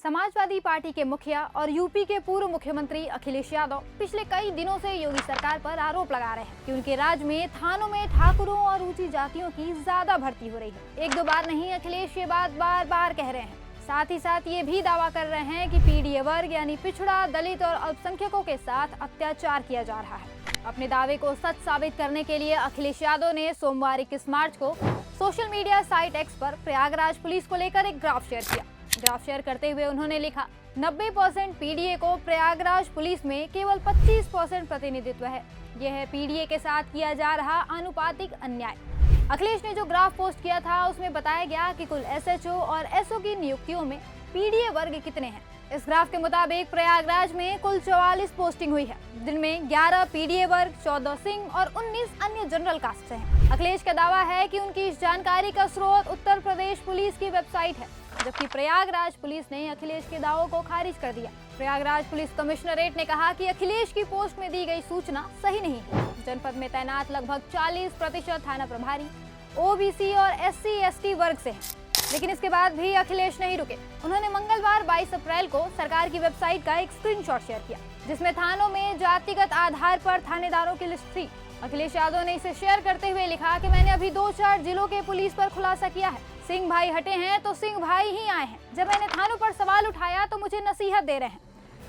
Samajwadi party के मुखिया और यूपी के पूर्व मुख्यमंत्री अखिलेश यादव पिछले कई दिनों से योगी सरकार पर आरोप लगा रहे हैं कि उनके राज्य में थानों में ठाकुरों और ऊंची जातियों की ज्यादा भर्ती हो रही है। एक दो बार नहीं, अखिलेश ये बात बार बार कह रहे हैं। साथ ही साथ ये भी दावा कर रहे हैं कि पीडीए वर्ग यानी पिछड़ा, दलित और अल्पसंख्यकों के साथ अत्याचार किया जा रहा है। अपने दावे को सच साबित करने के लिए अखिलेश यादव ने सोमवार 21 मार्च को सोशल मीडिया साइट एक्स पर प्रयागराज पुलिस को लेकर एक ग्राफ शेयर किया। ग्राफ शेयर करते हुए उन्होंने लिखा, 90% पीडीए को प्रयागराज पुलिस में केवल 25% प्रतिनिधित्व है। यह है पीडीए के साथ किया जा रहा आनुपातिक अन्याय। अखिलेश ने जो ग्राफ पोस्ट किया था उसमें बताया गया कि कुल एसएचओ और एसओ की नियुक्तियों में पीडीए वर्ग कितने हैं। इस ग्राफ के मुताबिक प्रयागराज में कुल 44 पोस्टिंग हुई है, जिनमें 11 पीडीए वर्ग, 14 सिंह और 19 अन्य जनरल कास्ट से हैं। अखिलेश का दावा है कि उनकी इस जानकारी का स्रोत उत्तर प्रदेश पुलिस की वेबसाइट है, जबकि प्रयागराज पुलिस ने अखिलेश के दावों को खारिज कर दिया। प्रयागराज पुलिस कमिश्नरेट ने कहा कि अखिलेश की पोस्ट में दी गई सूचना सही नहीं है। जनपद में तैनात लगभग 40% थाना प्रभारी ओबीसी और SC/ST वर्ग से हैं। लेकिन इसके बाद भी अखिलेश नहीं रुके। उन्होंने मंगलवार 22 अप्रैल को सरकार की वेबसाइट का एक स्क्रीनशॉट शेयर किया, जिसमें थानों में जातिगत आधार पर थानेदारों की लिस्ट थी। अखिलेश यादव ने इसे शेयर करते हुए लिखा कि मैंने अभी 2-4 जिलों के पुलिस पर खुलासा किया है। सिंह भाई हटे हैं तो सिंह भाई ही आए हैं। जब मैंने थानों पर सवाल उठाया तो मुझे नसीहत दे रहे हैं,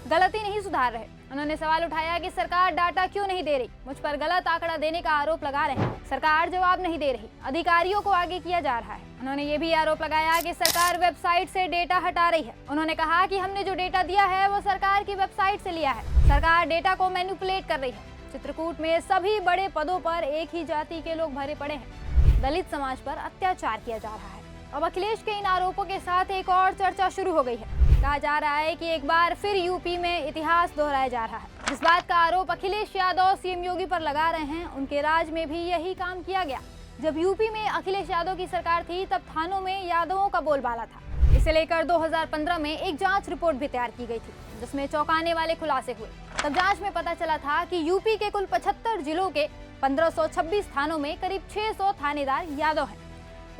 गलती नहीं सुधार रहे। उन्होंने सवाल उठाया कि सरकार डाटा क्यों नहीं दे रही, मुझ पर गलत आंकड़ा देने का आरोप लगा रहे हैं। सरकार जवाब नहीं दे रही, अधिकारियों को आगे किया जा रहा है। उन्होंने ये भी आरोप लगाया कि सरकार वेबसाइट से डेटा हटा रही है। उन्होंने कहा कि हमने जो डेटा दिया है वो सरकार की वेबसाइट से लिया है। सरकार डेटा को मैनिपुलेट कर रही है। चित्रकूट में सभी बड़े पदों पर एक ही जाति के लोग भरे पड़े हैं। दलित समाज पर अत्याचार किया जा रहा है। अब अखिलेश के इन आरोपों के साथ एक और चर्चा शुरू हो गई है। कहा जा रहा है कि एक बार फिर यूपी में इतिहास दोहराया जा रहा है। जिस बात का आरोप अखिलेश यादव सीएम योगी पर लगा रहे हैं, उनके राज में भी यही काम किया गया। जब यूपी में अखिलेश यादव की सरकार थी, तब थानों में यादवों का बोलबाला था। इसे लेकर 2015 में एक जांच रिपोर्ट भी तैयार की गई थी, जिसमें चौंकाने वाले खुलासे हुए। तब जांच में पता चला था कि यूपी के कुल 75 जिलों के 1526 थानों में करीब 600 थानेदार यादव हैं।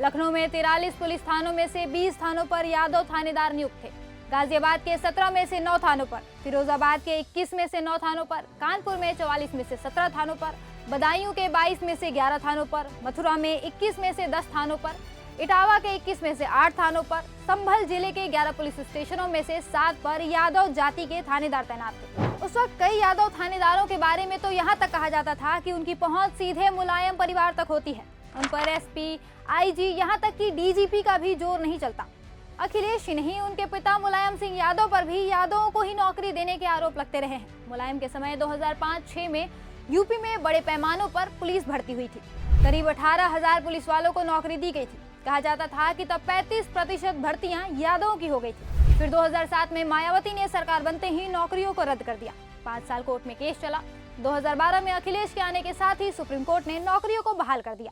लखनऊ में 43 पुलिस थानों में से 20 थानों पर यादव थानेदार नियुक्त थे। गाजियाबाद के 17 में से 9 थानों पर, फिरोजाबाद के 21 में से 9 थानों पर, कानपुर में 44 में से 17 थानों पर, बदायूं के 22 में से 11 थानों पर, मथुरा में 21 में से 10 थानों पर, इटावा के 21 में से 8 थानों पर, संभल जिले के 11 पुलिस स्टेशनों में से 7 पर यादव जाति के थानेदार तैनात थे। उस वक्त कई यादव थानेदारों के बारे में तो यहाँ तक कहा जाता था कि उनकी पहुंच सीधे मुलायम परिवार तक होती है। उन पर एसपी, आईजी, यहाँ तक कि डीजीपी का भी जोर नहीं चलता। अखिलेश ही नहीं, उनके पिता मुलायम सिंह यादव पर भी यादवों को ही नौकरी देने के आरोप लगते रहे हैं। मुलायम के समय 2005-06 में यूपी में बड़े पैमानों पर पुलिस भर्ती हुई थी। करीब 18,000 पुलिस वालों को नौकरी दी गई थी। कहा जाता था कि तब 35% भर्तियां यादवों की हो गई थी। फिर 2007 में मायावती ने सरकार बनते ही नौकरियों को रद्द कर दिया। 5 साल कोर्ट में केस चला। 2012 में अखिलेश के आने के साथ ही सुप्रीम कोर्ट ने नौकरियों को बहाल कर दिया।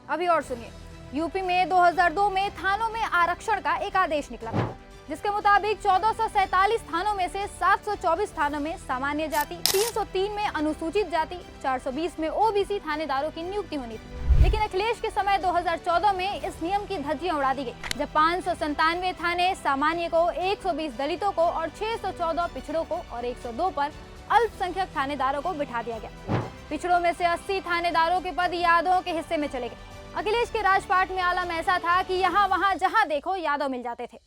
अभी और सुनिए, यूपी में 2002 में थानों में आरक्षण का एक आदेश निकला था, जिसके मुताबिक 1447 थानों में से 724 थानों में सामान्य जाति, 303 में अनुसूचित जाति, 420 में ओबीसी थानेदारों की नियुक्ति होनी थी। लेकिन अखिलेश के समय 2014 में इस नियम की धज्जियां उड़ा दी गई, जब 597 थाने सामान्य को, 120 दलितों को और 614 पिछड़ों को और 102 पर अल्पसंख्यक थानेदारों को बिठा दिया गया। पिछड़ों में से 80 थानेदारों के पद यादवों के हिस्से में चले गए। अखिलेश के राजपाट में आलम ऐसा था कि यहाँ वहाँ जहाँ देखो यादव मिल जाते थे।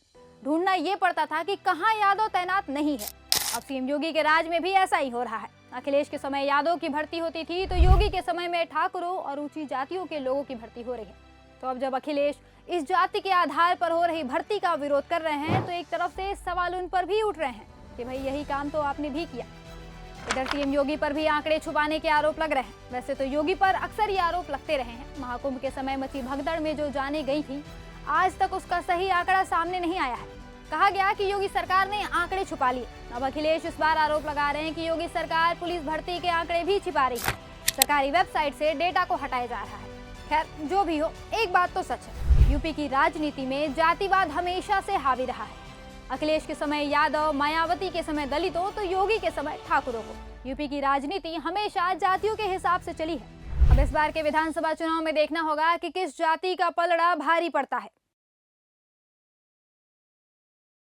ढूंढना ये पड़ता था कि कहाँ यादव तैनात नहीं है। अब सीएम योगी के राज में भी ऐसा ही हो रहा है। अखिलेश के समय यादव की भर्ती होती थी, तो योगी के समय में ठाकुरों और ऊंची जातियों के लोगों की भर्ती हो रही है। तो अब जब अखिलेश इस जाति के आधार पर हो रही भर्ती का विरोध कर रहे हैं, तो एक तरफ से सवाल उन पर भी उठ रहे हैं कि भाई यही काम तो आपने भी किया। इधर सीएम योगी पर भी आंकड़े छुपाने के आरोप लग रहे हैं। वैसे तो योगी पर अक्सर ये आरोप लगते रहे हैं। महाकुंभ के समय मची भगदड़ में जो जाने गई थी, आज तक उसका सही आंकड़ा सामने नहीं आया है। कहा गया कि योगी सरकार ने आंकड़े छुपा लिए। अब अखिलेश इस बार आरोप लगा रहे हैं कि योगी सरकार पुलिस भर्ती के आंकड़े भी छिपा रही है। सरकारी वेबसाइट से डेटा को हटाया जा रहा है। खैर, जो भी हो, एक बात तो सच है, यूपी की राजनीति में जातिवाद हमेशा से हावी रहा है। अखिलेश के समय यादव, मायावती के समय दलितों, तो योगी के समय ठाकुरों को। यूपी की राजनीति हमेशा जातियों के हिसाब से चली है। अब इस बार के विधानसभा चुनाव में देखना होगा कि किस जाति का पलड़ा भारी पड़ता है।